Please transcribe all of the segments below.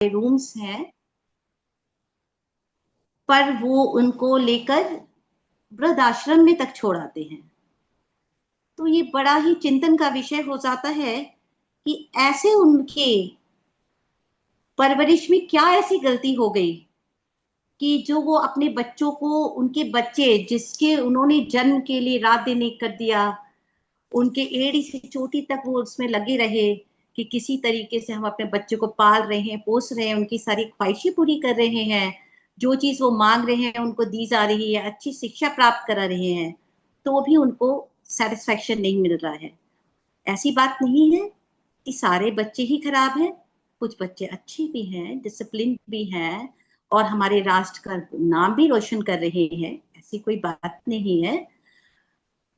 Rooms हैं, पर वो उनको लेकर वृद्ध आश्रम में तक छोड़ आते हैं। तो ये बड़ा ही चिंतन का विषय हो जाता है कि ऐसे उनके परवरिश में क्या ऐसी गलती हो गई कि जो वो अपने बच्चों को, उनके बच्चे जिसके उन्होंने जन्म के लिए रात दिन एक कर दिया, उनके एड़ी से चोटी तक वो उसमें लगे रहे कि किसी तरीके से हम अपने बच्चे को पाल रहे हैं, पोस रहे हैं, उनकी सारी ख्वाहिशें पूरी कर रहे हैं, जो चीज वो मांग रहे हैं उनको दी जा रही है, अच्छी शिक्षा प्राप्त करा रहे हैं, तो भी उनको सेटिस्फेक्शन नहीं मिल रहा है। ऐसी बात नहीं है कि सारे बच्चे ही खराब हैं, कुछ बच्चे अच्छे भी हैं, डिसिप्लिन भी हैं और हमारे राष्ट्र का नाम भी रोशन कर रहे हैं, ऐसी कोई बात नहीं है।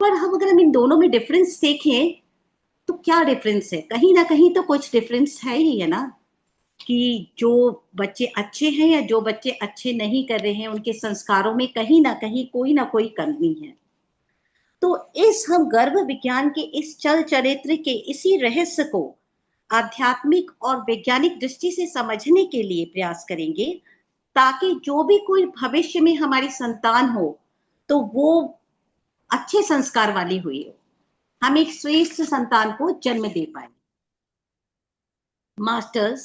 पर हम इन दोनों में डिफरेंस देखें तो क्या डिफरेंस है? कहीं ना कहीं तो कुछ डिफरेंस है ही, है ना, कि जो बच्चे अच्छे हैं या जो बच्चे अच्छे नहीं कर रहे हैं, उनके संस्कारों में कहीं ना कोई कमी है। तो इस हम गर्भ विज्ञान के इस चल चरित्र के इसी रहस्य को आध्यात्मिक और वैज्ञानिक दृष्टि से समझने के लिए प्रयास करेंगे, ताकि जो भी कोई भविष्य में हमारी संतान हो तो वो अच्छे संस्कार वाली हुई हो, हम एक श्रेष्ठ संतान को जन्म दे पाए। मास्टर्स,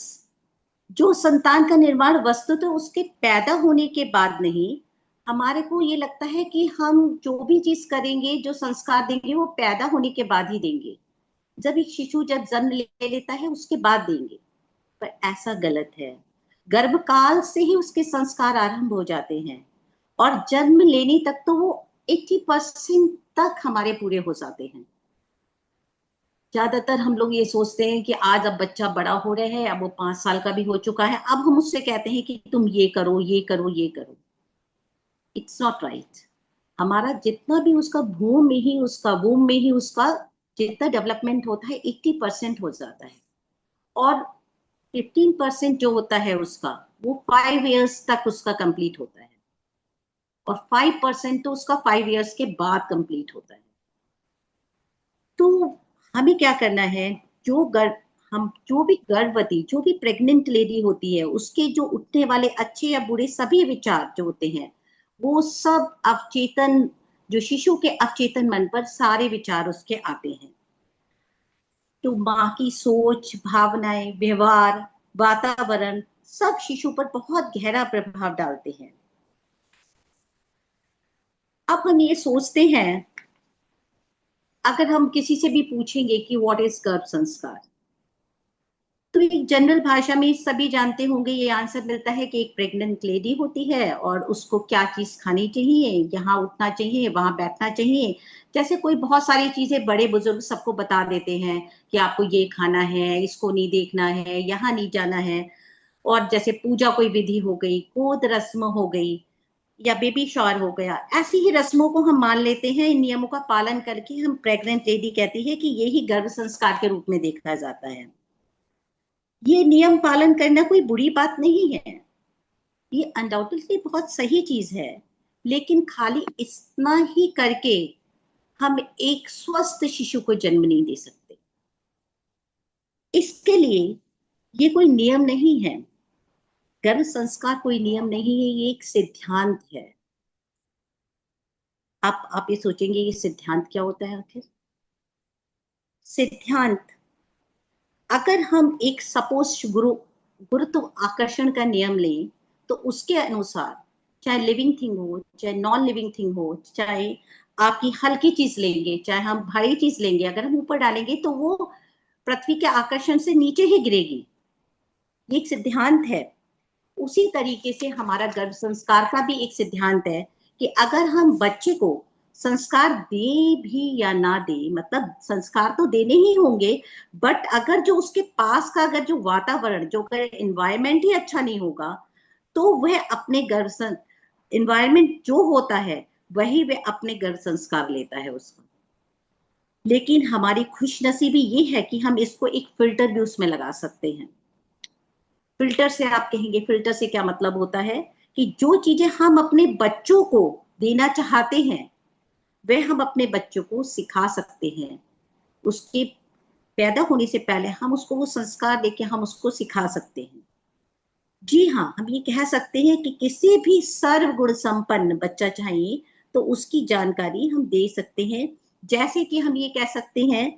जो संतान का निर्माण वस्तु तो उसके पैदा होने के बाद नहीं, हमारे को ये लगता है कि हम जो भी चीज करेंगे, जो संस्कार देंगे, वो पैदा होने के बाद ही देंगे। जब एक शिशु जब जन्म ले लेता है उसके बाद देंगे, पर ऐसा गलत है। गर्भकाल से ही उसके संस्कार आरंभ हो जाते हैं और जन्म लेने तक तो वो 80% तक हमारे पूरे हो जाते हैं। ज्यादातर हम लोग ये सोचते हैं कि आज अब बच्चा बड़ा हो रहा है, अब वो 5 साल का भी हो चुका है, अब हम उससे कहते हैं कि तुम ये करो, ये करो, ये करो। It's not right. हमारा जितना भी उसका भूम में ही, उसका वूम में ही उसका जितना डेवलपमेंट होता है 80% हो जाता है, और 15% जो होता है उसका, वो 5 इयर्स तक उसका कंप्लीट होता है, और 5% तो उसका 5 इयर्स के बाद कंप्लीट होता है। तो हमें क्या करना है, जो गर्भ हम जो भी गर्भवती, जो भी प्रेग्नेंट लेडी होती है, उसके जो उठने वाले अच्छे या बुरे सभी विचार जो होते हैं, वो सब अवचेतन, जो शिशु के अवचेतन मन पर सारे विचार उसके आते हैं। तो माँ की सोच, भावनाएं, व्यवहार, वातावरण सब शिशु पर बहुत गहरा प्रभाव डालते हैं। अब हम ये सोचते हैं, अगर हम किसी से भी पूछेंगे कि व्हाट इज गर्भ संस्कार, तो एक जनरल भाषा में सभी जानते होंगे, ये आंसर मिलता है कि एक प्रेग्नेंट लेडी होती है और उसको क्या चीज खानी चाहिए, यहाँ उठना चाहिए, वहां बैठना चाहिए, जैसे कोई बहुत सारी चीजें बड़े बुजुर्ग सबको बता देते हैं कि आपको ये खाना है, इसको नहीं देखना है, यहाँ नहीं जाना है। और जैसे पूजा कोई विधि हो गई, गोद रस्म हो गई, या बेबी शॉवर हो गया, ऐसी ही रस्मों को हम मान लेते हैं, इन नियमों का पालन करके हम प्रेग्नेंट लेडी कहती है कि यही गर्भ संस्कार के रूप में देखा जाता है। ये नियम पालन करना कोई बुरी बात नहीं है, ये अनडाउटेडली बहुत सही चीज है, लेकिन खाली इतना ही करके हम एक स्वस्थ शिशु को जन्म नहीं दे सकते। इसके लिए ये कोई नियम नहीं है, गर्भ संस्कार कोई नियम नहीं है, ये एक सिद्धांत है। आप ये सोचेंगे ये सिद्धांत क्या होता है आखिर? सिद्धांत, अगर हम एक सपोज गुरुत्व आकर्षण का नियम लें, तो उसके अनुसार चाहे लिविंग थिंग हो, चाहे नॉन लिविंग थिंग हो, चाहे आपकी हल्की चीज लेंगे, चाहे हम भारी चीज लेंगे, अगर हम ऊपर डालेंगे तो वो पृथ्वी के आकर्षण से नीचे ही गिरेगी। ये एक सिद्धांत है। उसी तरीके से हमारा गर्भ संस्कार का भी एक सिद्धांत है कि अगर हम बच्चे को संस्कार दे भी या ना दे, मतलब संस्कार तो देने ही होंगे, बट अगर जो उसके पास का अगर जो वातावरण, जो अगर एनवायरमेंट ही अच्छा नहीं होगा, तो वह अपने गर्भ एनवायरमेंट जो होता है वही वह अपने गर्भ संस्कार लेता है उसका। लेकिन हमारी खुशनसीबी ये है कि हम इसको एक फिल्टर भी उसमें लगा सकते हैं। फिल्टर से आप कहेंगे, फिल्टर से क्या मतलब होता है कि जो चीजें हम अपने बच्चों को देना चाहते हैं वह हम अपने बच्चों को सिखा सकते हैं। उसके पैदा होने से पहले हम उसको वो संस्कार देके हम उसको सिखा सकते हैं। जी हाँ, हम ये कह सकते हैं कि किसी भी सर्वगुण संपन्न बच्चा चाहिए तो उसकी जानकारी हम दे सकते हैं। जैसे कि हम ये कह सकते हैं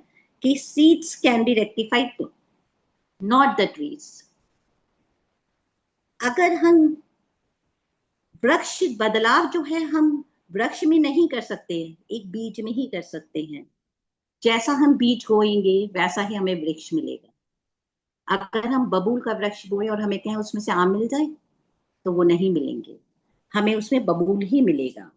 कि seeds can be rectified, not the trees. अगर हम वृक्ष बदलाव जो है हम वृक्ष में नहीं कर सकते, एक बीज में ही कर सकते हैं। जैसा हम बीज बोएंगे वैसा ही हमें वृक्ष मिलेगा। अगर हम बबूल का वृक्ष बोए और हमें कहें उसमें से आम मिल जाए, तो वो नहीं मिलेंगे, हमें उसमें बबूल ही मिलेगा।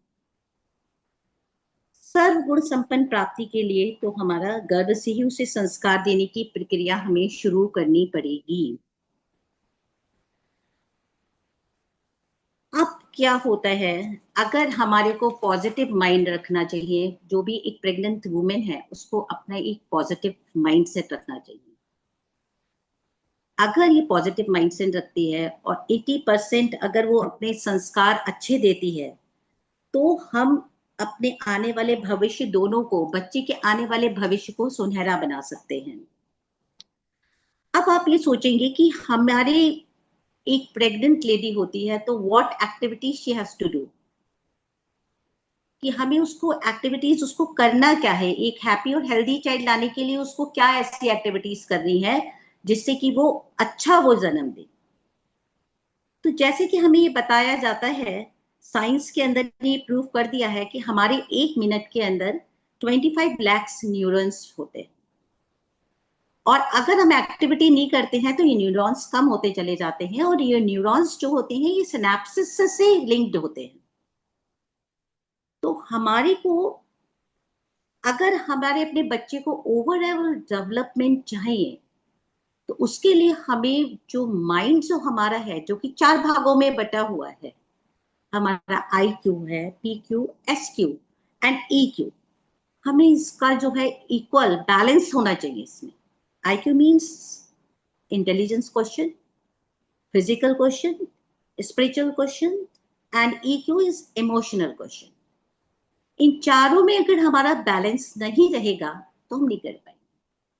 सर्व गुण संपन्न प्राप्ति के लिए तो हमारा गर्भ से ही उसे संस्कार देने की प्रक्रिया हमें शुरू करनी पड़ेगी। अब क्या होता है, अगर हमारे को पॉजिटिव माइंड रखना चाहिए, जो भी एक प्रेग्नेंट वुमेन है उसको अपना एक पॉजिटिव माइंड सेट रखना चाहिए। अगर ये पॉजिटिव माइंड सेट रखती है और 80% अगर वो अपने संस्कार अच्छे देती है, तो हम अपने आने वाले भविष्य दोनों को, बच्चे के आने वाले भविष्य को सुनहरा बना सकते हैं। अब आप ये सोचेंगे कि हमारे एक प्रेग्नेंट लेडी होती है तो what activities she has to do, कि हमें उसको एक्टिविटीज उसको करना क्या है, एक हैप्पी और हेल्दी चाइल्ड लाने के लिए उसको क्या ऐसी एक्टिविटीज करनी है जिससे कि वो अच्छा वो जन्म दे। तो जैसे कि हमें ये बताया जाता है, साइंस के अंदर ये प्रूव कर दिया है कि हमारे 1 मिनट के अंदर 25 लाख न्यूरॉन्स होते हैं, और अगर हम एक्टिविटी नहीं करते हैं तो ये न्यूरॉन्स कम होते चले जाते हैं, और ये न्यूरॉन्स जो होते हैं ये सिनेप्सिस से लिंक्ड होते हैं। तो हमारे को, अगर हमारे अपने बच्चे को ओवरऑल डेवलपमेंट चाहिए, तो उसके लिए हमें जो माइंड जो हमारा है, जो कि 4 भागों में बटा हुआ है, हमारा आई क्यू है, P Q, S Q and E Q, हमें इसका जो है इक्वल बैलेंस होना चाहिए इसमें। I Q means intelligence question, physical question, spiritual question, and E Q is emotional question. इन चारों में अगर हमारा बैलेंस नहीं रहेगा तो हम नहीं कर पाएंगे।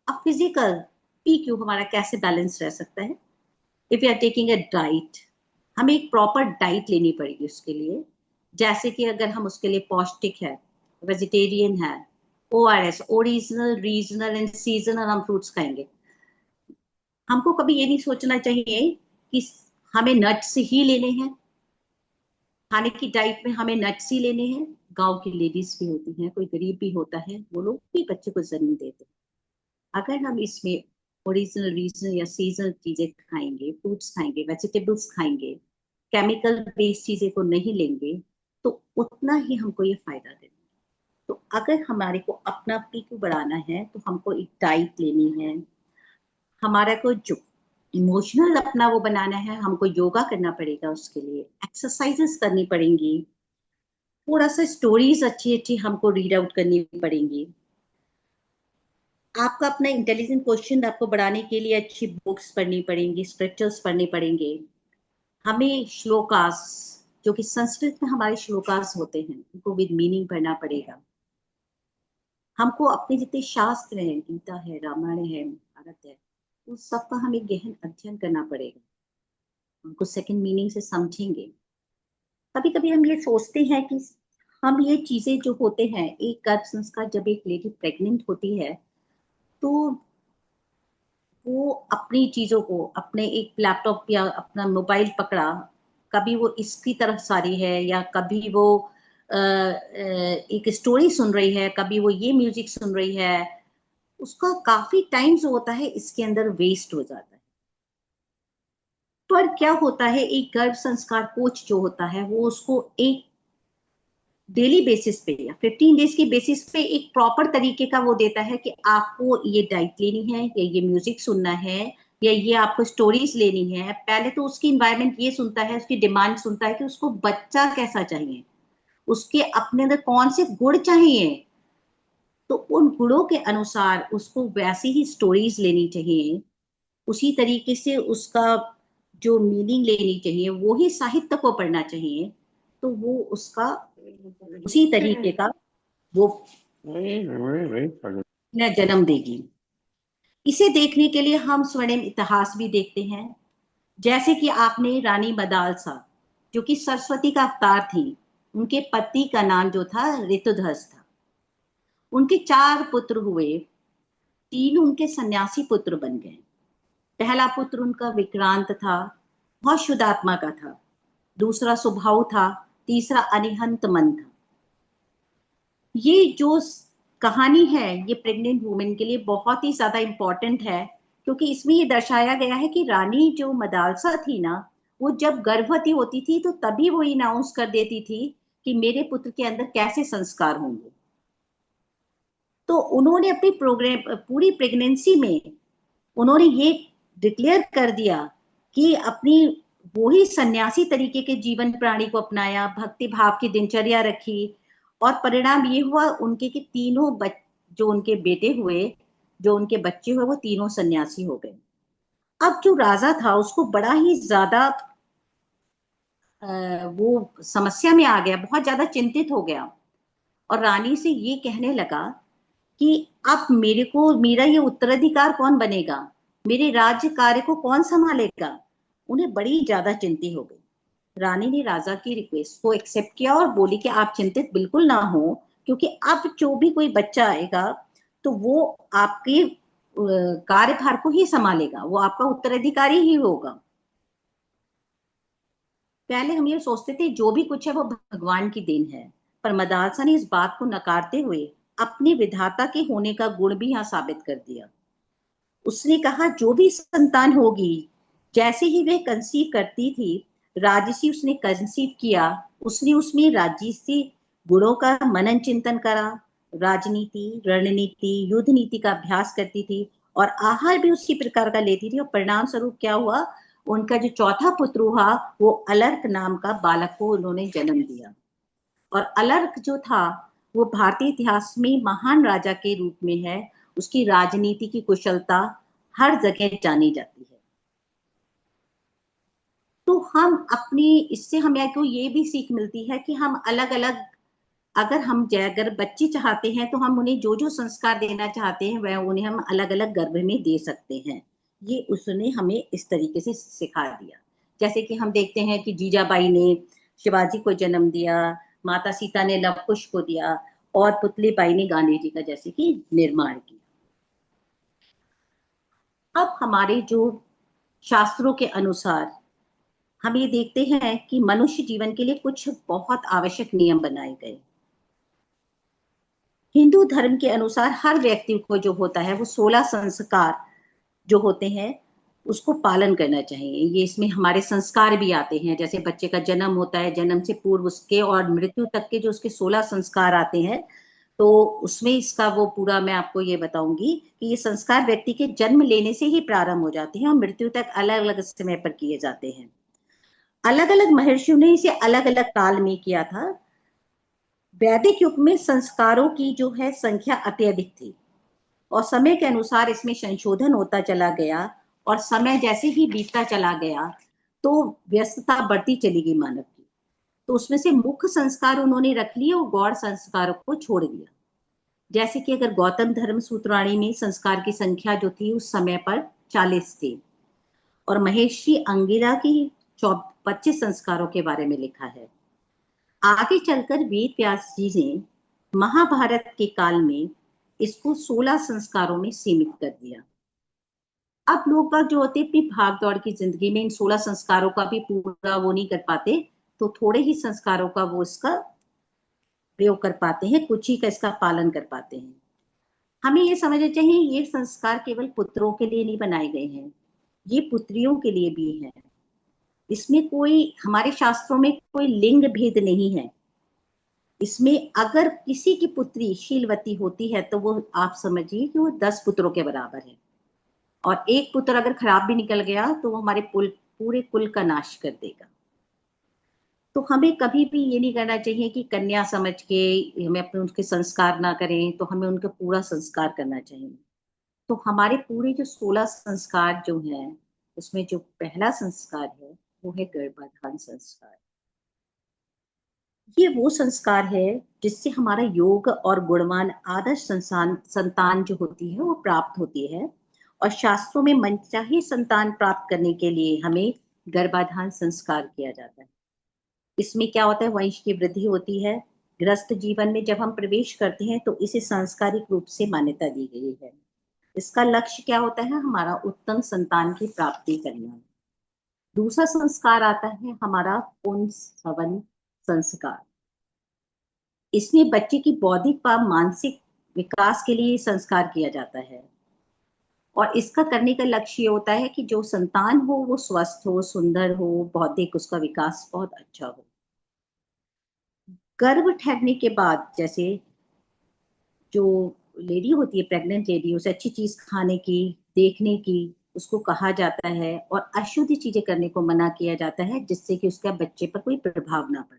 अब फिजिकल पी क्यू हमारा कैसे बैलेंस रह सकता है? If you are taking a diet, हमें एक प्रॉपर डाइट लेनी पड़ेगी उसके लिए। जैसे कि अगर हम उसके लिए पौष्टिक है, वेजिटेरियन है, ORS, original regional and seasonal हम फ्रूट्स खाएंगे। हमको कभी ये नहीं सोचना चाहिए कि हमें नट्स ही लेने हैं, खाने की डाइट में हमें नट्स ही लेने हैं। गांव की लेडीज भी होती हैं, कोई गरीब भी होता है, वो लोग भी बच्चे को जन्म देते हैं। अगर हम इसमें ओरिजिनल रीजनल या सीजनल चीजें खाएंगे, फ्रूट्स खाएंगे, वेजिटेबल्स खाएंगे, केमिकल बेस्ड चीजें को नहीं लेंगे, तो उतना ही हमको ये फायदा देगा। तो अगर हमारे को अपना पीक बढ़ाना है तो हमको एक डाइट लेनी है। हमारा को जो इमोशनल अपना वो बनाना है, हमको योगा करना पड़ेगा, उसके लिए एक्सरसाइजेस करनी पड़ेंगी, थोड़ा सा स्टोरीज अच्छी अच्छी हमको रीड आउट करनी पड़ेंगी। आपका अपना इंटेलिजेंट क्वेश्चन आपको बढ़ाने के लिए अच्छी बुक्स पढ़नी पड़ेंगी, स्क्रिप्चर्स पढ़ने पड़ेंगे। हमें श्लोकास, जो कि संस्कृत में हमारे श्लोकास होते हैं, उनको विद मीनिंग पढ़ना पड़ेगा। हमको अपने जितने शास्त्र हैं, गीता है, रामायण है, भारत है, उस सब का हमें गहन अध्ययन करना पड़ेगा, उनको सेकंड मीनिंग से समझेंगे। कभी कभी हम ये सोचते हैं कि हम ये चीजें जो होते हैं, एक गर्भ संस्कार, जब एक लेडी प्रेग्नेंट होती है तो वो अपनी चीजों को, अपने एक लैपटॉप या अपना मोबाइल पकड़ा, कभी वो इसकी तरफ सारी है, या कभी वो एक स्टोरी सुन रही है, कभी वो ये म्यूजिक सुन रही है, उसका काफी टाइम जो होता है इसके अंदर वेस्ट हो जाता है। पर क्या होता है, एक गर्भ संस्कार कोच जो होता है वो उसको एक डेली बेसिस पे या 15 डेज के बेसिस पे एक प्रॉपर तरीके का वो देता है कि आपको ये डाइट लेनी है, या ये म्यूजिक सुनना है, या ये आपको स्टोरीज लेनी है। पहले तो उसकी इन्वायरमेंट ये सुनता है, उसकी डिमांड सुनता है कि उसको बच्चा कैसा चाहिए, उसके अपने अंदर कौन से गुण चाहिए, तो उन गुणों के अनुसार उसको वैसी ही स्टोरीज लेनी चाहिए, उसी तरीके से उसका जो मीनिंग लेनी चाहिए वो ही साहित्य को पढ़ना चाहिए। तो वो उसका उसी तरीके का वो न जन्म देगी। इसे देखने के लिए हम स्वर्णिम इतिहास भी देखते हैं। जैसे कि आपने रानी मदालसा, जो कि सरस्वती का अवतार थी, उनके पति का नाम जो था ऋतुध्वज था। उनके 4 पुत्र हुए, 3 उनके सन्यासी पुत्र बन गए। पहला पुत्र उनका विक्रांत था, बहुत शुद्ध आत्मा का था। दूसरा सुभाव था, तीसरा अनिहंत मन था। ये जो कहानी है ये प्रेग्नेंट वुमेन के लिए बहुत ही ज्यादा इंपॉर्टेंट है, क्योंकि इसमें ये दर्शाया गया है कि रानी जो मदालसा थी ना, वो जब गर्भवती होती थी तो तभी वो अनाउंस कर देती थी कि मेरे पुत्र के अंदर कैसे संस्कार होंगे। तो उन्होंने अपनी प्रोग्राम पूरी प्रेगनेंसी में उन्होंने ये डिक्लेयर कर दिया कि अपनी वही सन्यासी तरीके के जीवन प्रणाली को अपनाया, भक्ति भाव की दिनचर्या रखी, और परिणाम ये हुआ उनके कि तीनों जो उनके बेटे हुए, जो उनके बच्चे हुए, वो तीनों सन्यासी हो गए। अब जो राजा था उसको बड़ा ही ज्यादा वो समस्या में आ गया, बहुत ज्यादा चिंतित हो गया, और रानी से ये कहने लगा कि अब मेरे को मेरा ये उत्तराधिकार कौन बनेगा, मेरे राज्य कार्य को कौन संभालेगा। उन्हें बड़ी ज्यादा चिंता हो गई। रानी ने राजा की रिक्वेस्ट को एक्सेप्ट किया और बोली कि आप चिंतित बिल्कुल ना हो, क्योंकि अब जो भी कोई बच्चा आएगा तो वो आपके कार्यभार को ही संभालेगा, वो आपका उत्तराधिकारी ही होगा। पहले हम ये सोचते थे जो भी कुछ है वो भगवान की देन है, पर मदालसा ने इस बात को नकारते हुए अपने विधाता के होने का गुण भी यहाँ साबित कर दिया। उसने कहा जो भी संतान होगी, जैसे ही वह कंसीव करती थी, राजसी उसने कंसीव किया, उसने उसमें राजसी गुणों का मनन चिंतन करा, राजनीति, रणनीति, युद्ध नीति का अभ्यास करती थी, और आहार भी उसी प्रकार का लेती थी। और परिणाम स्वरूप क्या हुआ, उनका जो चौथा पुत्र हुआ वो अलर्क नाम का बालक को उन्होंने जन्म दिया। और अलर्क जो था वो भारतीय इतिहास में महान राजा के रूप में है। उसकी राजनीति की कुशलता हर जगह जानी जाती है। तो हम अपनी इससे हमें को ये भी सीख मिलती है कि हम अलग अलग, अगर बच्चे चाहते हैं तो हम उन्हें जो जो संस्कार देना चाहते हैं वह उन्हें हम अलग अलग गर्भ में दे सकते हैं। ये उसने हमें इस तरीके से सिखा दिया। जैसे कि हम देखते हैं कि जीजाबाई ने शिवाजी को जन्म दिया, माता सीता ने लव कुश को दिया, और पुतली बाई ने गांधी जी का जैसे कि निर्माण किया। अब हमारे जो शास्त्रों के अनुसार हम ये देखते हैं कि मनुष्य जीवन के लिए कुछ बहुत आवश्यक नियम बनाए गए। हिंदू धर्म के अनुसार हर व्यक्ति को जो होता है वो 16 संस्कार जो होते हैं उसको पालन करना चाहिए। ये इसमें हमारे संस्कार भी आते हैं, जैसे बच्चे का जन्म होता है, जन्म से पूर्व उसके और मृत्यु तक के जो उसके 16 संस्कार आते हैं, तो उसमें इसका वो पूरा मैं आपको ये बताऊंगी कि ये संस्कार व्यक्ति के जन्म लेने से ही प्रारंभ हो जाते हैं और मृत्यु तक अलग अलग समय पर किए जाते हैं। अलग अलग महर्षियों ने इसे अलग अलग काल में किया था। वैदिक युग में संस्कारों की जो है संख्या अत्यधिक थी, और समय के अनुसार इसमें संशोधन होता चला गया, और समय जैसे ही बीतता चला गया तो व्यस्तता बढ़ती चली गई मानव की। तो उसमें से मुख्य संस्कार उन्होंने रख लिए और गौड़ संस्कारों को छोड़ दिया। जैसे कि अगर गौतम धर्म सूत्रवाणी में संस्कार की संख्या जो थी उस समय पर 40 थी, और महेश्वरी अंगिरा की 25 संस्कारों के बारे में लिखा है। आगे चलकर वेद व्यास जी ने महाभारत के काल में इसको 16 संस्कारों में सीमित कर दिया। अब लोग बाग जो होते अपनी भाग दौड़ की जिंदगी में इन 16 संस्कारों का भी पूरा वो नहीं कर पाते, तो थोड़े ही संस्कारों का वो इसका प्रयोग कर पाते हैं, कुछ ही का इसका पालन कर पाते हैं। हमें ये समझना चाहिए ये संस्कार केवल पुत्रों के लिए नहीं बनाए गए हैं, ये पुत्रियों के लिए भी है। इसमें कोई हमारे शास्त्रों में कोई लिंग भेद नहीं है। इसमें अगर किसी की पुत्री शीलवती होती है तो वो आप समझिए कि वो 10 पुत्रों के बराबर है, और एक पुत्र अगर खराब भी निकल गया तो वो हमारे पूरे कुल का नाश कर देगा। तो हमें कभी भी ये नहीं करना चाहिए कि कन्या समझ के हमें अपने उनके संस्कार ना करें, तो हमें उनका पूरा संस्कार करना चाहिए। तो हमारे पूरे जो 16 संस्कार जो हैं उसमें जो पहला संस्कार है वो है गर्भाधान संस्कार। ये वो संस्कार है जिससे हमारा योग और गुणवान आदर्श संतान जो होती है वो प्राप्त होती है। और शास्त्रों में मनचाही संतान प्राप्त करने के लिए हमें गर्भाधान संस्कार किया जाता है। इसमें क्या होता है, वंश की वृद्धि होती है। गृहस्थ जीवन में जब हम प्रवेश करते हैं तो इसे सांस्कारिक रूप से मान्यता दी गई है। इसका लक्ष्य क्या होता है, हमारा उत्तम संतान की प्राप्ति करना। दूसरा संस्कार आता है हमारा पुंसवन संस्कार। इसमें बच्चे की बौद्धिक व मानसिक विकास के लिए संस्कार किया जाता है, और इसका करने का लक्ष्य ये होता है कि जो संतान हो वो स्वस्थ हो, सुंदर हो, बौद्धिक उसका विकास बहुत अच्छा हो। गर्भ ठहरने के बाद जैसे जो लेडी होती है, प्रेग्नेंट लेडी, उसे अच्छी चीज खाने की, देखने की उसको कहा जाता है, और अशुद्ध चीजें करने को मना किया जाता है, जिससे कि उसका बच्चे पर कोई प्रभाव ना पड़े।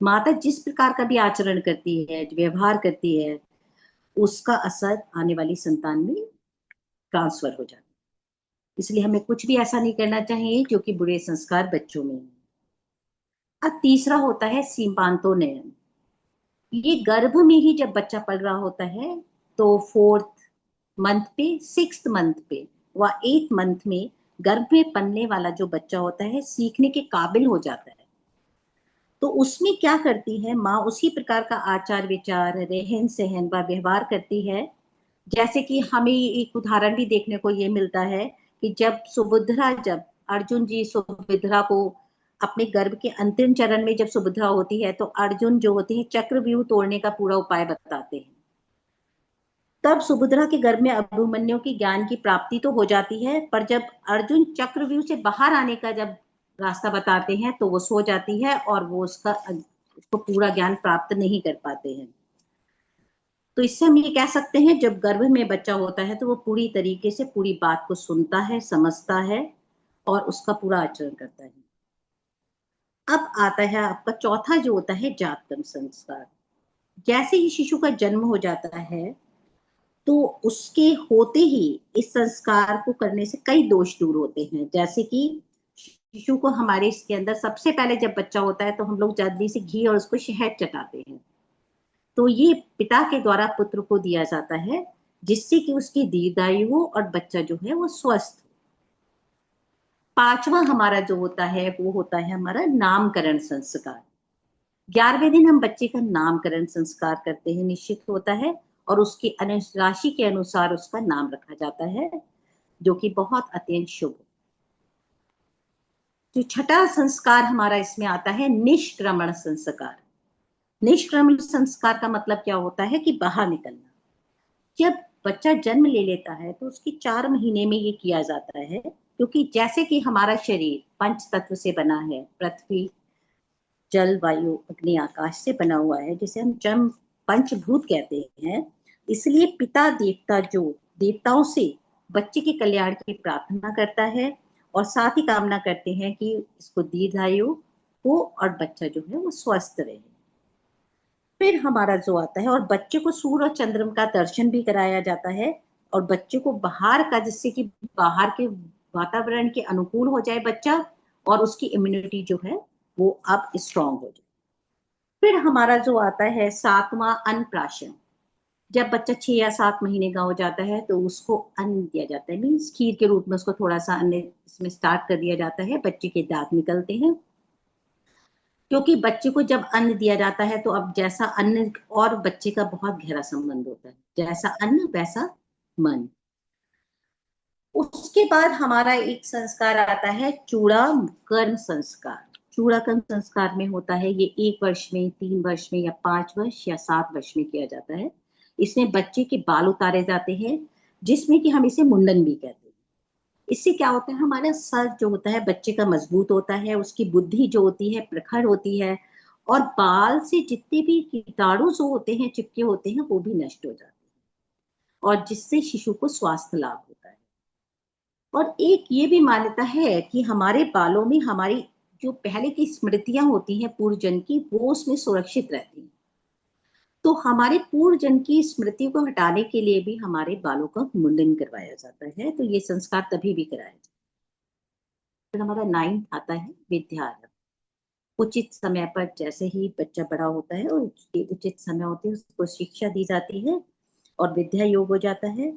माता जिस प्रकार का भी आचरण करती है, व्यवहार करती है, उसका असर आने वाली संतान में ट्रांसफर हो जाता है। इसलिए हमें कुछ भी ऐसा नहीं करना चाहिए जो कि बुरे संस्कार बच्चों में है। अब तीसरा होता है सीमांतोन्नयन। ये गर्भ में ही जब बच्चा पल रहा होता है तो 4th मंथ पे, 6th मंथ पे व 8th मंथ में गर्भ में पलने वाला जो बच्चा होता है सीखने के काबिल हो जाता है। तो उसमें क्या करती है माँ, उसी प्रकार का आचार विचार, रहन सहन व व्यवहार करती है। जैसे कि हमें एक उदाहरण भी देखने को ये मिलता है कि जब अर्जुन जी सुभद्रा को अपने गर्भ के अंतिम चरण में जब सुभद्रा होती है तो अर्जुन जो होते हैं चक्रव्यूह तोड़ने का पूरा उपाय बताते हैं। तब सुभद्रा के गर्भ में अभिमन्यु की ज्ञान की प्राप्ति तो हो जाती है, पर जब अर्जुन चक्रव्यूह से बाहर आने का जब रास्ता बताते हैं तो वो सो जाती है और वो उसको पूरा ज्ञान प्राप्त नहीं कर पाते हैं। तो इससे हम ये कह सकते हैं जब गर्भ में बच्चा होता है तो वो पूरी तरीके से पूरी बात को सुनता है, समझता है और उसका पूरा आचरण करता है। अब आता है आपका चौथा जो होता है जात कर्म संस्कार। जैसे ही शिशु का जन्म हो जाता है तो उसके होते ही इस संस्कार को करने से कई दोष दूर होते हैं। जैसे कि शिशु को हमारे इसके अंदर सबसे पहले जब बच्चा होता है तो हम लोग जल्दी से घी और उसको शहद चटाते हैं, तो ये पिता के द्वारा पुत्र को दिया जाता है, जिससे कि उसकी दीर्घायु हो और बच्चा जो है वो स्वस्थ हो। पांचवा हमारा जो होता है वो होता है हमारा नामकरण संस्कार। 11वें दिन हम बच्चे का नामकरण संस्कार करते हैं, निश्चित होता है, और उसकी राशि के अनुसार उसका नाम रखा जाता है, जो कि बहुत अत्यंत शुभ। जो छठा संस्कार हमारा इसमें आता है निष्क्रमण संस्कार। निष्क्रमण संस्कार का मतलब क्या होता है कि बाहर निकलना। जब बच्चा जन्म ले लेता है तो उसकी 4 महीने में ये किया जाता है, क्योंकि जैसे कि हमारा शरीर पंच तत्व से बना है, पृथ्वी जल वायु अग्नि आकाश से बना हुआ है, जिसे हम जम पंचभूत कहते हैं। इसलिए पिता देवता जो देवताओं से बच्चे के कल्याण की प्रार्थना करता है और साथ ही कामना करते हैं कि इसको दीर्घायु हो और बच्चा जो है वो स्वस्थ रहे। फिर हमारा जो आता है, और बच्चे को सूर्य और चंद्रमा का दर्शन भी कराया जाता है, और बच्चे को बाहर का, जिससे कि बाहर के वातावरण के अनुकूल हो जाए बच्चा और उसकी इम्यूनिटी जो है वो अब स्ट्रांग हो जाए। फिर हमारा जो आता है 7वां अन्नप्राशन। जब बच्चा 6 या 7 महीने का हो जाता है तो उसको अन्न दिया जाता है, मीन्स खीर के रूप में उसको थोड़ा सा अन्न इसमें स्टार्ट कर दिया जाता है। बच्चे के दांत निकलते हैं, क्योंकि बच्चे को जब अन्न दिया जाता है तो अब जैसा अन्न और बच्चे का बहुत गहरा संबंध होता है, जैसा अन्न वैसा मन। उसके बाद हमारा एक संस्कार आता है चूड़ाकर्म संस्कार। चूड़ाकर्म संस्कार में होता है ये 1 वर्ष में, 3 वर्ष में या 5 वर्ष या 7 वर्ष में किया जाता है। इसमें बच्चे के बाल उतारे जाते हैं, जिसमें कि हम इसे मुंडन भी कहते हैं। इससे क्या होता है, हमारा सर जो होता है बच्चे का मजबूत होता है, उसकी बुद्धि जो होती है प्रखर होती है, और बाल से जितने भी कीटाणु जो होते हैं, चिपके होते हैं, वो भी नष्ट हो जाते हैं, और जिससे शिशु को स्वास्थ्य लाभ होता है। और एक ये भी मान्यता है कि हमारे बालों में हमारी जो पहले की स्मृतियां होती हैं पूर्व जन्म की, वो उसमें सुरक्षित रहती हैं। तो हमारे पूर्व जन्म की स्मृति को हटाने के लिए भी हमारे बालों का मुंडन करवाया जाता है। तो ये संस्कार तभी भी कराया जाता है। फिर हमारा 9th आता है विद्यारंभ। उचित समय पर जैसे ही बच्चा बड़ा होता है और उसके उचित समय होते हैं उसको शिक्षा दी जाती है और विद्या योग हो जाता है।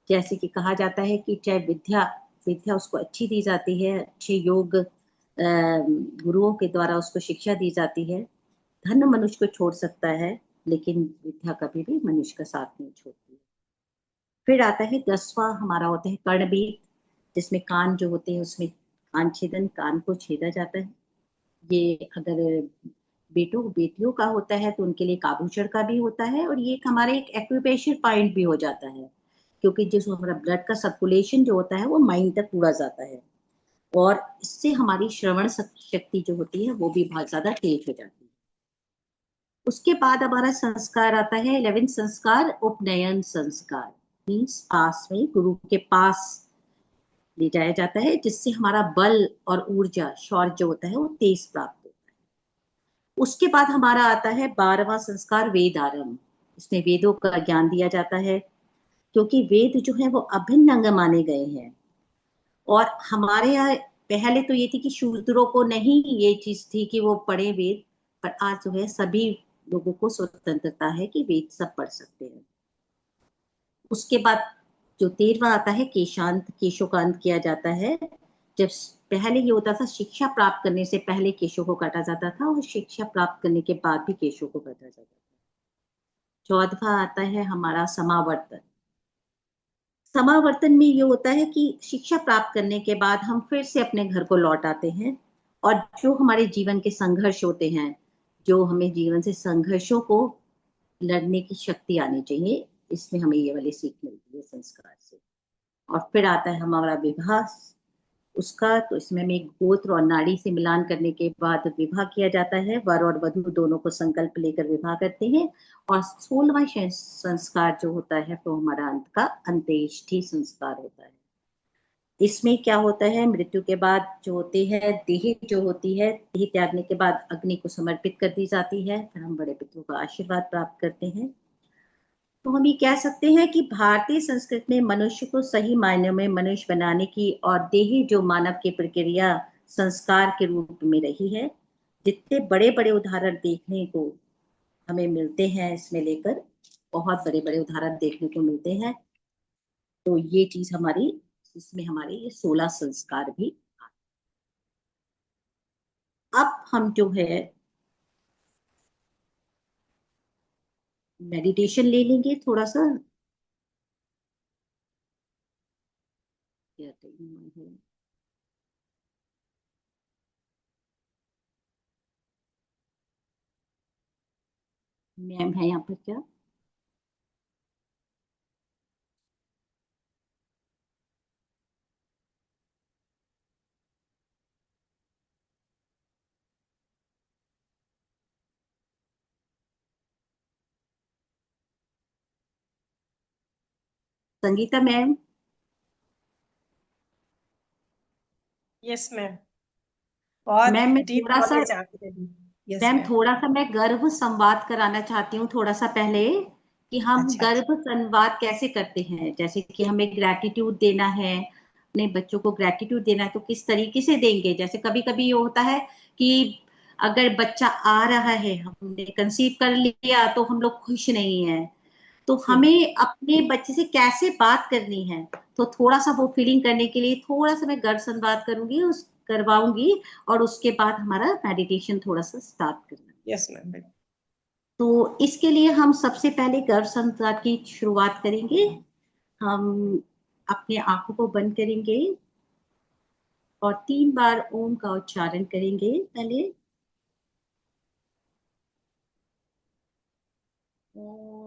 जैसे कि कहा जाता है कि चाहे विद्या विद्या उसको अच्छी दी जाती है, अच्छे योग गुरुओं के द्वारा उसको शिक्षा दी जाती है। धन मनुष्य को छोड़ सकता है, लेकिन विद्या कभी भी मनुष्य का साथ नहीं छोड़ती। फिर आता है 10वां हमारा होता है कर्णवेद, जिसमें कान जो होते हैं उसमें कान छेदन, कान को छेदा जाता है। ये अगर बेटों बेटियों का होता है तो उनके लिए एक आभूषण का भी होता है, और ये एक हमारे एक एक्यूप्रेशर पॉइंट भी हो जाता है, क्योंकि जो हमारा ब्लड का सर्कुलेशन जो होता है वो माइंड तक पूरा जाता है, और इससे हमारी श्रवण शक्ति जो होती है वो भी बहुत ज्यादा तेज हो जाती है। उसके बाद हमारा संस्कार आता है 11 संस्कार, उपनयन संस्कार। मीन्स पास में गुरु के पास ले जाया जाता है, जिससे हमारा बल और ऊर्जा शौर्य जो होता है वो तेज प्राप्त होता है। उसके बाद हमारा आता है 12वां संस्कार, वेद आरंभ। इसमें वेदों का ज्ञान दिया जाता है, क्योंकि वेद जो है वो अभिन्न अंग माने गए हैं। और हमारे यहाँ पहले तो ये थी कि शूद्रों को नहीं ये चीज थी कि वो पढ़े वेद, पर आज जो है सभी लोगों को स्वतंत्रता है कि वेद सब पढ़ सकते हैं। उसके बाद जो 13वां आता है केशांत, केशोकांत किया जाता है। जब पहले ये होता था शिक्षा प्राप्त करने से पहले केशों को काटा जाता था, और शिक्षा प्राप्त करने के बाद भी केशों को काटा जाता था। 14वां आता है हमारा समावर्तन। समावर्तन में ये होता है कि शिक्षा प्राप्त करने के बाद हम फिर से अपने घर को लौट आते हैं, और जो हमारे जीवन के संघर्ष होते हैं, जो हमें जीवन से संघर्षों को लड़ने की शक्ति आनी चाहिए, इसमें हमें ये वाली सीख मिलती है संस्कार से। और फिर आता है हमारा विवाह। उसका तो इसमें हमें गोत्र और नाड़ी से मिलान करने के बाद विवाह किया जाता है। वर और वधु दोनों को संकल्प लेकर विवाह करते हैं। और 16वां संस्कार जो होता है वो हमारा अंत का अंत्येष्टि संस्कार होता है। इसमें क्या होता है, मृत्यु के बाद जो होती है देह जो होती है, देह त्यागने के बाद अग्नि को समर्पित कर दी जाती है, फिर हम बड़े पितरों का आशीर्वाद प्राप्त करते हैं। तो हम ये कह सकते हैं कि भारतीय संस्कृति में मनुष्य को सही मायनों में मनुष्य बनाने की और देही जो मानव की प्रक्रिया संस्कार के रूप में रही है। जितने बड़े बड़े उदाहरण देखने को हमें मिलते हैं इसमें लेकर, बहुत बड़े बड़े उदाहरण देखने को मिलते हैं। तो ये चीज हमारी, इसमें हमारे ये 16 संस्कार भी। अब हम जो है मेडिटेशन ले लेंगे थोड़ा सा। मैम है यहाँ पर क्या? संगीता मैम? यस मैम, बहुत मैम मैं डीप थोड़ा सा, नॉलेज आपने दी। Yes ma'am ma'am. थोड़ा सा मैं गर्भ संवाद कराना चाहती हूँ थोड़ा सा पहले, कि हम अच्छा अच्छा। गर्भ संवाद कैसे करते हैं। जैसे कि हमें ग्रैटिट्यूड देना है, अपने बच्चों को ग्रैटिट्यूड देना है, तो किस तरीके से देंगे। जैसे कभी कभी ये होता है कि अगर बच्चा आ रहा है, हमने कंसीव कर लिया, तो हम लोग खुश नहीं है, तो जी। हमें अपने बच्चे से कैसे बात करनी है। तो थोड़ा सा वो फीलिंग करने के लिए थोड़ा सा मैं गर्भ संवाद करूंगी, उस करवाऊंगी, और उसके बाद हमारा मेडिटेशन थोड़ा सा स्टार्ट करना। यस मैम बिल्कुल। तो इसके लिए हम सबसे पहले गर्भ संवाद की शुरुआत करेंगे। हम अपने आंखों को बंद करेंगे और 3 बार ओम का उच्चारण करेंगे पहले। ओम।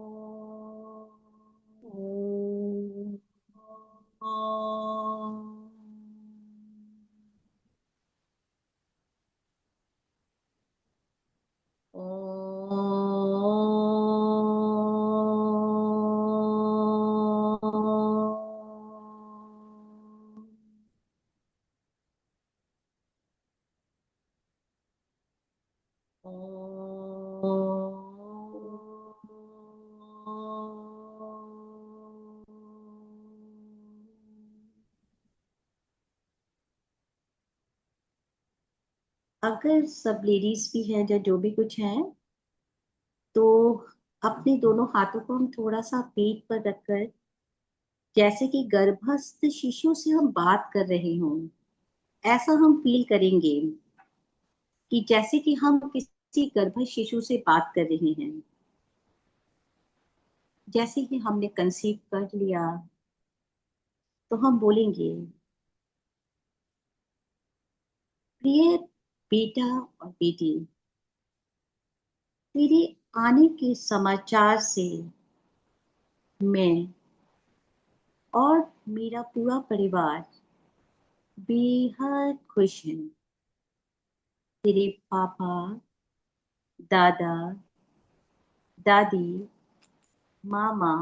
अगर सब लेडीज भी हैं या जो भी कुछ हैं, तो अपने दोनों हाथों को हम थोड़ा सा पेट पर रखकर जैसे कि गर्भस्थ शिशु से हम बात कर रहे हों, ऐसा हम फील करेंगे कि जैसे कि हम किसी गर्भस्थ शिशु से बात कर रहे हैं। जैसे कि हमने कंसीव कर लिया तो हम बोलेंगे, प्रिय बेटा और बेटी, तेरे आने के समाचार से मैं और मेरा पूरा परिवार बेहद खुश है। तेरे पापा, दादा, दादी, मामा,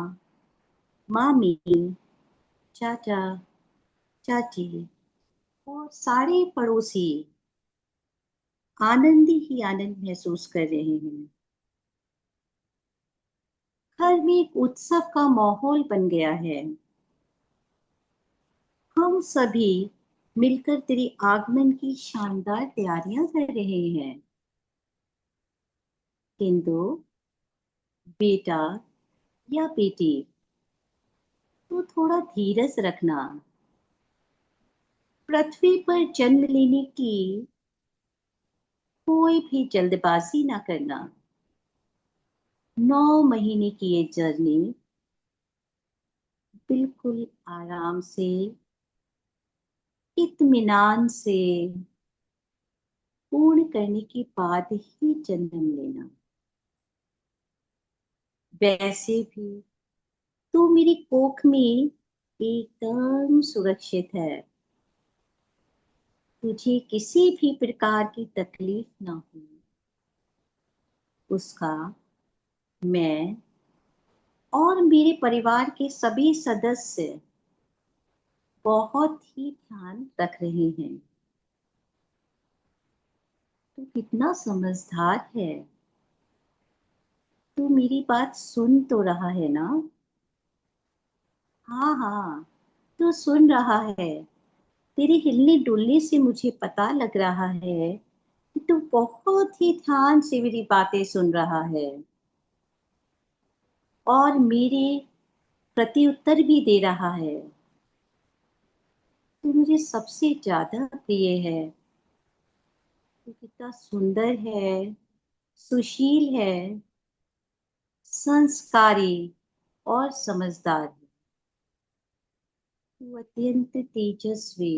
मामी, चाचा, चाची और सारे पड़ोसी आनंद ही आनंद महसूस कर रहे हैं। घर में एक उत्सव का माहौल बन गया है। हम सभी मिलकर तेरे आगमन की शानदार तैयारियां कर रहे हैं। किंतु बेटा या बेटी, तो थोड़ा धीरज रखना। पृथ्वी पर जन्म लेने की कोई भी जल्दबाजी ना करना। 9 महीने की ये जर्नी बिल्कुल आराम से, इत्मीनान से पूर्ण करने के बाद ही जन्म लेना। वैसे भी तू मेरी कोख में एकदम सुरक्षित है। तुझे किसी भी प्रकार की तकलीफ ना हो, उसका मैं और मेरे परिवार के सभी सदस्य बहुत ही ध्यान रख रहे हैं। तू कितना समझदार है। तू मेरी बात सुन तो रहा है ना? हाँ हाँ, तू सुन रहा है। तेरे हिलने डुलने से मुझे पता लग रहा है कि तू बहुत ही ध्यान से मेरी बातें सुन रहा है और मेरे प्रति उत्तर भी दे रहा है। तू मुझे सबसे ज्यादा प्रिय है। तू कितना सुंदर है, सुशील है, संस्कारी और समझदार है। तू अत्यंत तेजस्वी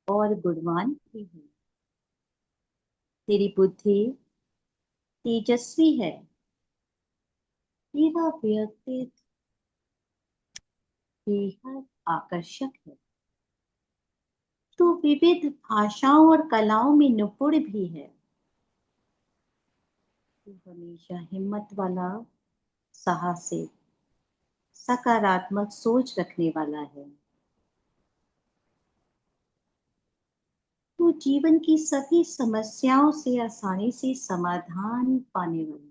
और गुणवान भी है। तेरी बुद्धि तेजस्वी है। तेरा व्यक्तित्व बेहद आकर्षक है। तू विविध भाषाओं और कलाओं में निपुण भी है। तू हमेशा हिम्मत वाला, साहसी, सकारात्मक सोच रखने वाला है। तू जीवन की सभी समस्याओं से आसानी से समाधान पाने वाला है।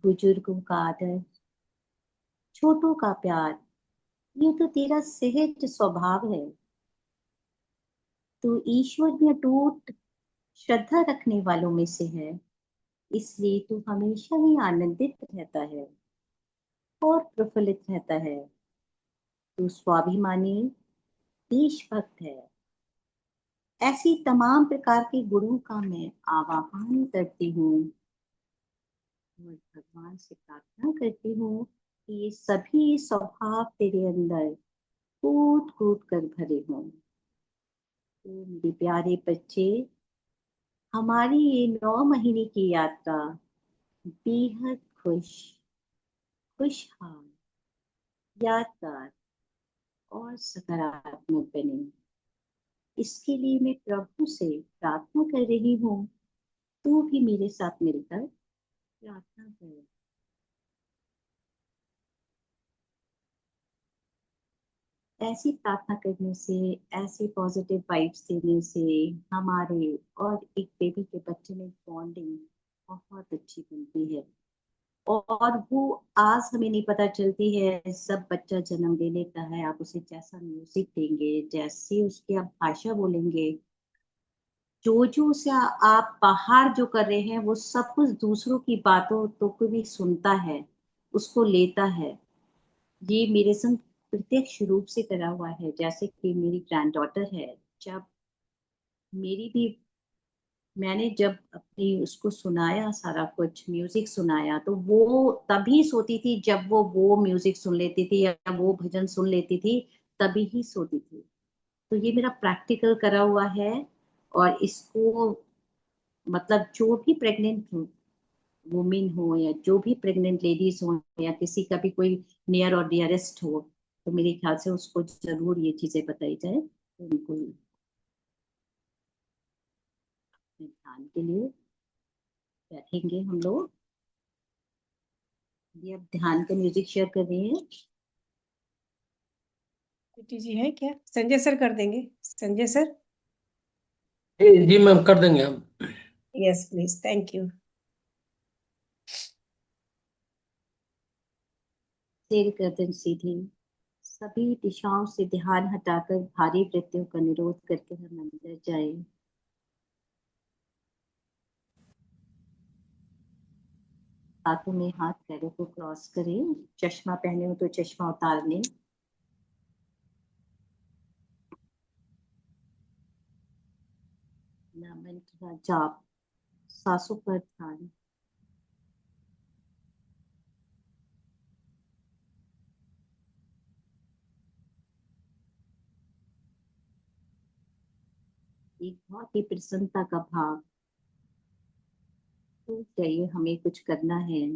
बुजुर्गों का आदर, छोटों का प्यार, ये तो तेरा सहज स्वभाव है। तू ईश्वर में अटूट श्रद्धा रखने वालों में से है, इसलिए तू हमेशा ही आनंदित रहता है और प्रफुल्लित रहता है। तू स्वाभिमानी, देशभक्त है। ऐसी तमाम प्रकार के गुणों का मैं आवाहन करती हूँ और भगवान से प्रार्थना करती हूँ कि ये सभी स्वभाव तेरे अंदर कूट कूट कर भरे हों। तो मेरे प्यारे बच्चे, हमारी ये 9 महीने की यात्रा बेहद खुशहाल, यादगार और सकारात्मक बने। इसके लिए मैं प्रभु से प्रार्थना कर रही हूँ। तू भी मेरे साथ मिलकर प्रार्थना कर। ऐसी प्रार्थना करने से, ऐसे पॉजिटिव वाइब्स देने से हमारे और एक बेबी के बच्चे में बॉन्डिंग बहुत अच्छी बनती है। और वो आज हमें नहीं पता चलती है। सब बच्चा जन्म ले लेता है, आप उसे जैसा म्यूजिक देंगे, जैसे उसकी आप भाषा बोलेंगे, जो से आप बाहर जो कर रहे हैं, वो सब कुछ दूसरों की बातों तो को भी सुनता है, उसको लेता है। ये मेरे संग प्रत्यक्ष रूप से करा हुआ है। जैसे कि मेरी ग्रैंडडॉटर है, जब मेरी भी, मैंने जब अपनी उसको सुनाया, सारा कुछ म्यूजिक सुनाया, तो वो तभी सोती थी जब वो म्यूजिक सुन लेती थी या वो भजन सुन लेती थी, तभी ही सोती थी। तो ये मेरा प्रैक्टिकल करा हुआ है। और इसको मतलब जो भी प्रेग्नेंट वुमेन हो या जो भी प्रेग्नेंट लेडीज हो या किसी का भी कोई नियर और डियरेस्ट हो, तो मेरे ख्याल से उसको जरूर ये चीजें बताई जाए, तो उनको ध्यान के लिए बैठेंगे हम लोग। ये अब ध्यान का म्यूजिक शेयर कर रहे हैं। बेटी जी है क्या? संजय सर कर देंगे, संजय सर। जी मैम, कर देंगे हम। Yes please, thank you. सिर गर्दन सीधी, सभी दिशाओं से ध्यान हटाकर भारी वृत्तियों का निरोध करके हम अंदर जाए। हाथों में हाथ, पैरों को क्रॉस करें। चश्मा पहने हो तो चश्मा उतार लें। मंत्र का जाप, सांसों पर ध्यान। एक बहुत ही प्रसन्नता का भाव, तो चाहिए हमें कुछ करना है।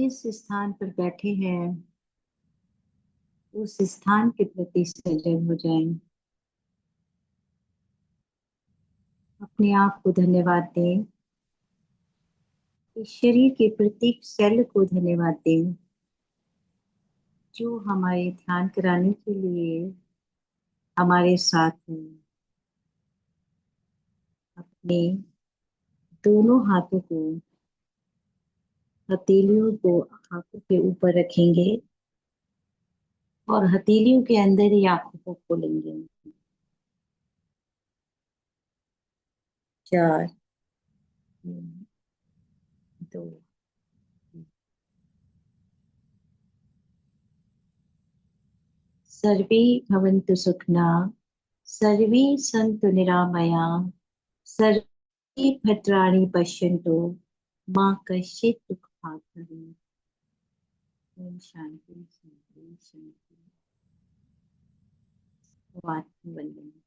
जिस स्थान पर बैठे हैं उस स्थान के प्रति सजग हो जाएं। अपने आप को धन्यवाद दें। इस शरीर के प्रत्येक सेल को धन्यवाद दें जो हमारे ध्यान कराने के लिए हमारे साथ हैं। अपने दोनों हाथों को, हथेलियों को आंखों के ऊपर रखेंगे और हथेलियों के अंदर ही आंखों को खोलेंगे। 4, 3, 2। सर्वे भवन्तु सुखिनः, सर्वे सन्तु निरामया, सर्वे भद्राणि पश्यन्तु, मा कश्चित् दुःखभाग् भवेत्। ओम शांति शांति शांति। वंदन।